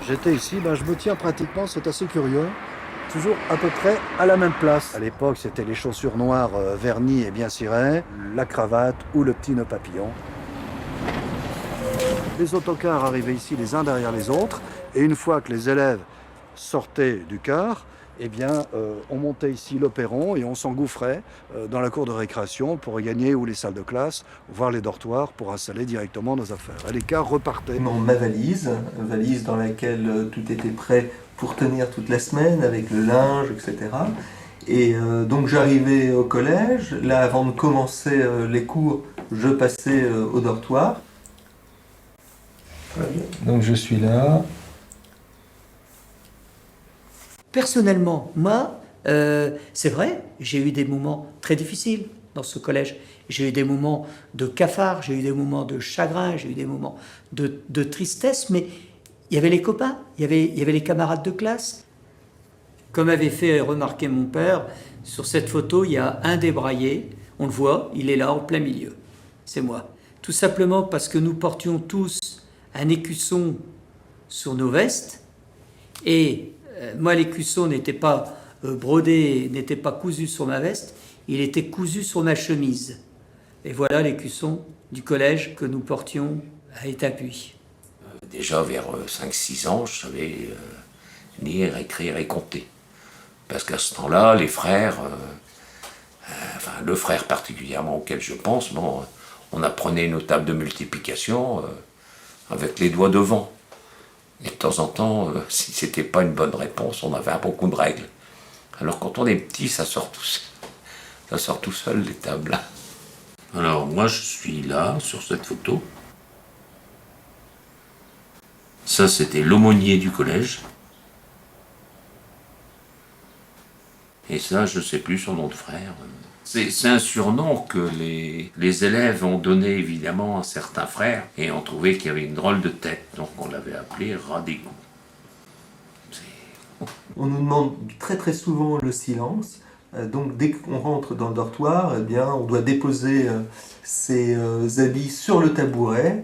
J'étais ici, je me tiens pratiquement, c'est assez curieux, toujours à peu près à la même place. À l'époque, c'était les chaussures noires vernies et bien cirées, la cravate ou le petit nœud papillon. Les autocars arrivaient ici les uns derrière les autres, et une fois que les élèves sortaient du car, on montait ici le perron et on s'engouffrait dans la cour de récréation pour regagner ou les salles de classe, voire les dortoirs pour installer directement nos affaires. Et les cars repartaient. Ma valise, une valise dans laquelle tout était prêt pour tenir toute la semaine, avec le linge, etc. Et donc j'arrivais au collège. Là, avant de commencer les cours, je passais au dortoir. Donc je suis là. Personnellement, moi, c'est vrai, j'ai eu des moments très difficiles dans ce collège. J'ai eu des moments de cafard, j'ai eu des moments de chagrin, j'ai eu des moments de tristesse, mais il y avait les copains, il y avait les camarades de classe. Comme avait fait remarquer mon père, sur cette photo, il y a un débraillé, on le voit, il est là en plein milieu. C'est moi. Tout simplement parce que nous portions tous un écusson sur nos vestes, et moi, l'écusson n'était pas brodé, n'était pas cousu sur ma veste, il était cousu sur ma chemise. Et voilà l'écusson du collège que nous portions à Étapuis. Déjà vers 5-6 ans, je savais lire, écrire et compter. Parce qu'à ce temps-là, les frères, le frère particulièrement auquel je pense, on apprenait nos tables de multiplication avec les doigts devant. Et de temps en temps, si c'était pas une bonne réponse, on avait un bon coup de règle. Alors quand on est petit, ça sort tout seul, les tables. Alors moi, je suis là, sur cette photo. Ça, c'était l'aumônier du collège. Et ça, je sais plus son nom de frère. C'est un surnom que les élèves ont donné évidemment à certains frères et ont trouvé qu'il avait une drôle de tête. Donc on l'avait appelé rat d'égout. On nous demande très très souvent le silence. Donc dès qu'on rentre dans le dortoir, on doit déposer ses habits sur le tabouret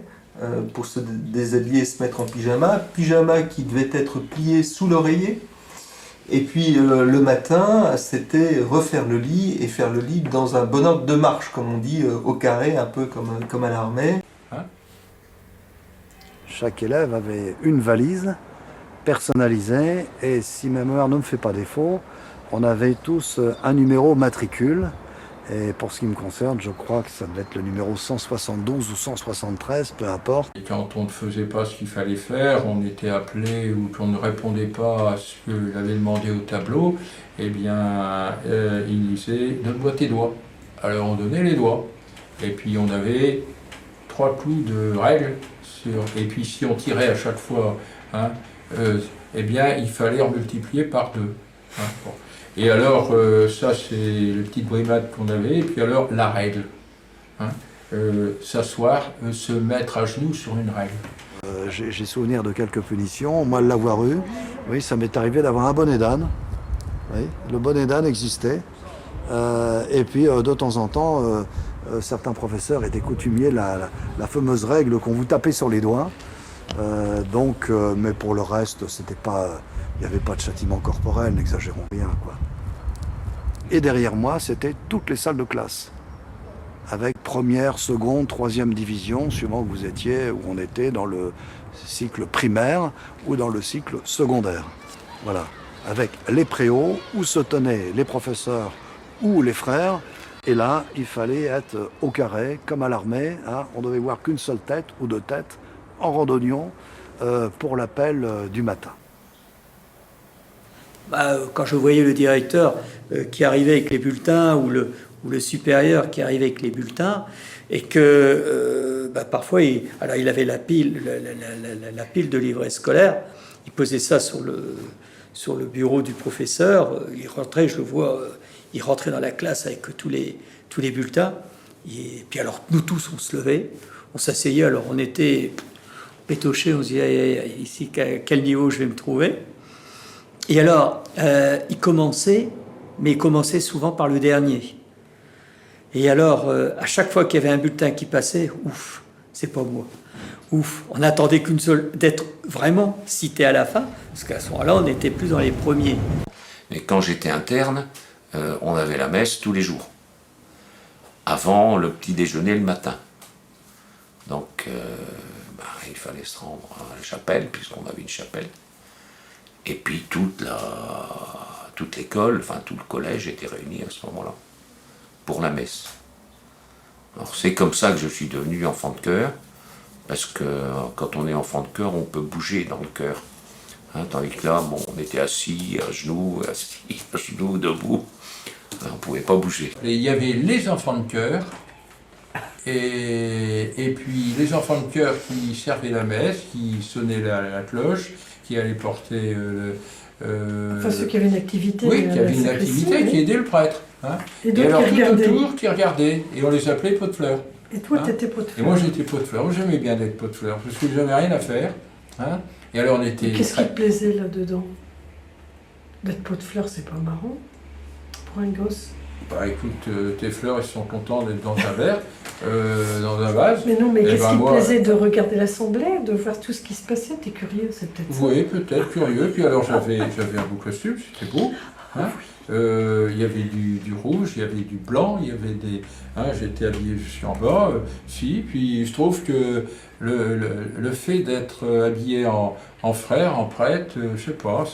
pour se déshabiller et se mettre en pyjama. Pyjama qui devait être plié sous l'oreiller. Et puis le matin, c'était refaire le lit et faire le lit dans un bon ordre de marche, comme on dit, au carré, un peu comme à l'armée. Chaque élève avait une valise personnalisée et si ma mémoire ne me fait pas défaut, on avait tous un numéro matricule. Et pour ce qui me concerne, je crois que ça devait être le numéro 172 ou 173, peu importe. Et quand on ne faisait pas ce qu'il fallait faire, on était appelé ou qu'on ne répondait pas à ce qu'il avait demandé au tableau, il disait « donne-moi tes doigts ». Alors on donnait les doigts. Et puis on avait 3 clous de règles. Et puis si on tirait à chaque fois, il fallait en multiplier par 2. Bon. Et alors, ça c'est le petit brimade qu'on avait, et puis alors la règle. S'asseoir, se mettre à genoux sur une règle. J'ai souvenir de quelques punitions, moi de l'avoir eu. Oui, ça m'est arrivé d'avoir un bonnet d'âne. Oui, le bonnet d'âne existait. Et puis de temps en temps, certains professeurs étaient coutumiers la fameuse règle qu'on vous tapait sur les doigts. Mais pour le reste, c'était pas... Il n'y avait pas de châtiment corporel, n'exagérons rien, quoi. Et derrière moi, c'était toutes les salles de classe, avec première, seconde, troisième division, suivant que vous étiez, où on était dans le cycle primaire ou dans le cycle secondaire. Voilà, avec les préaux, où se tenaient les professeurs ou les frères, et là, il fallait être au carré, comme à l'armée, on devait voir qu'une seule tête ou 2 têtes en randonnion pour l'appel du matin. Quand je voyais le directeur qui arrivait avec les bulletins ou le supérieur qui arrivait avec les bulletins et que parfois il avait la pile de livrets scolaires, il posait ça sur le bureau du professeur, il rentrait, je le vois, il rentrait dans la classe avec tous les bulletins et puis alors nous tous on se levait, on s'asseyait, alors on était pétochés, on se disait ici quel niveau je vais me trouver. Et alors, il commençait souvent par le dernier. Et alors, à chaque fois qu'il y avait un bulletin qui passait, c'est pas moi. Ouf, on n'attendait qu'une seule, d'être vraiment cité à la fin, parce qu'à ce moment-là, on n'était plus dans les premiers. Mais quand j'étais interne, on avait la messe tous les jours, avant le petit déjeuner le matin. Donc, il fallait se rendre à la chapelle, puisqu'on avait une chapelle. Et puis toute l'école, enfin tout le collège était réuni à ce moment-là, pour la messe. Alors c'est comme ça que je suis devenu enfant de chœur, parce que quand on est enfant de chœur, on peut bouger dans le chœur. Hein, tandis que là, bon, on était assis, à genoux, debout, on ne pouvait pas bouger. Et il y avait les enfants de chœur, et puis les enfants de chœur qui servaient la messe, qui sonnaient la cloche, qui allaient porter... Enfin, ceux qui avaient une activité. Oui, qui avaient une sacristie, activité, oui. qui aidait le prêtre. Hein. Et Et d'autres alors qui tout regardaient. autour, qui regardaient, et on les appelait pots de fleurs. Et toi, Hein. t'étais pot de Et fleurs. moi j'étais pot de fleurs, j'aimais bien d'être pot de fleurs, parce que j'avais rien à faire. Hein. Et alors on était... Qu'est-ce qui te plaisait là-dedans? D'être pot de fleurs, c'est pas marrant pour un gosse. Bah écoute, tes fleurs, ils sont contents d'être dans un verre, dans un vase. Mais non, mais Eh qu'est-ce ben, qui te moi- plaisait de regarder l'assemblée, de voir tout ce qui se passait? T'es curieux, c'est peut-être ça. Oui, peut-être, curieux. Puis alors j'avais un beau costume, c'était beau. Hein. Il y avait du rouge, il y avait du blanc, il y avait des... Hein, j'étais habillé jusqu'en bas, si. Puis je trouve que le fait d'être habillé en frère, en prêtre, je sais pas,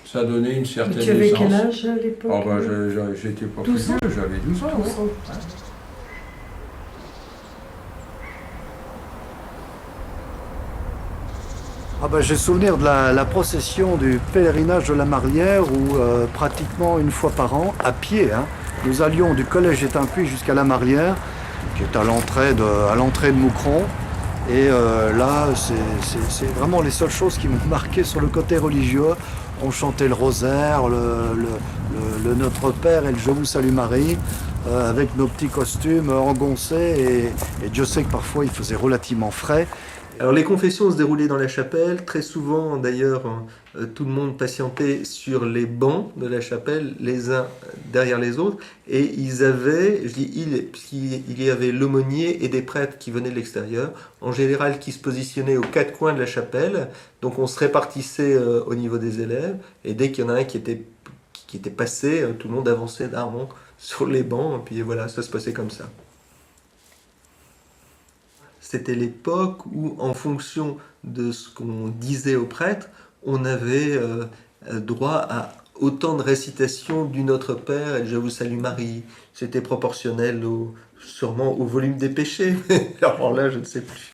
ça donnait une certaine Mais tu avais aisance. quel âge à l'époque? Oh, bah, j'étais pas plus 12 ans. vieux, j'avais 12 ans. 12 ouais. ans. Ah ben, j'ai souvenir de la procession du pèlerinage de la Marlière où pratiquement une fois par an, à pied, hein, nous allions du collège Étain-Puy jusqu'à la Marlière, qui est à l'entrée de Moucron. Et là, c'est vraiment les seules choses qui m'ont marqué sur le côté religieux. On chantait le rosaire, le Notre Père et le Je vous salue Marie, avec nos petits costumes engoncés. Et Dieu sait que parfois il faisait relativement frais. Alors les confessions se déroulaient dans la chapelle, très souvent d'ailleurs tout le monde patientait sur les bancs de la chapelle, les uns derrière les autres, et ils avaient, je dis puisqu'il y avait l'aumônier et des prêtres qui venaient de l'extérieur, en général qui se positionnaient aux quatre coins de la chapelle, donc on se répartissait au niveau des élèves, et dès qu'il y en a un qui était passé, tout le monde avançait d'un rond sur les bancs, et puis voilà, ça se passait comme ça. C'était l'époque où, en fonction de ce qu'on disait aux prêtres, on avait droit à autant de récitations du Notre Père et Je vous salue Marie. C'était proportionnel sûrement au volume des péchés. Alors là, je ne sais plus.